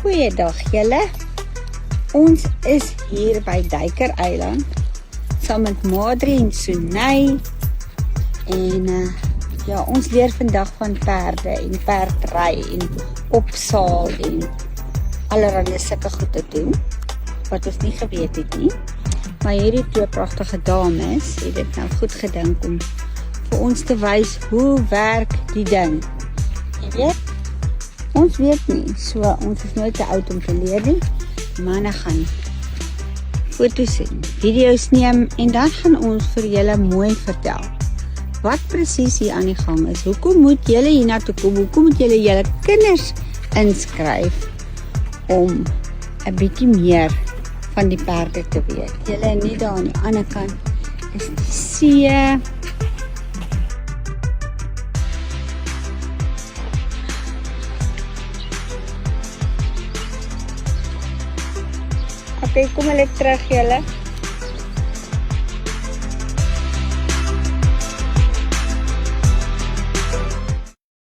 Goeiedag julle. Ons is hier by Duiker Eiland saam met Madrie en Sunay en ja, ons leer vandag van perde en perdry en opsaal en allerhande sulke goed te doen wat ons nie geweet het nie. Maar hierdie twee pragtige dames het dit nou goed gedink om vir ons te wys hoe werk die ding. Jy weet, ons weet nie, so ons is nooit te oud om te leer nie. Manne gaan foto's en video's neem en dan gaan ons vir julle mooi vertel wat presies hier aan die gang is. Hoekom moet julle hier na toe kom? Hoekom moet julle julle kinders inskryf om 'n bietjie meer van die perde te weet? Julle net daar aan die ander kant is die see. Okay, kom hulle terug julle.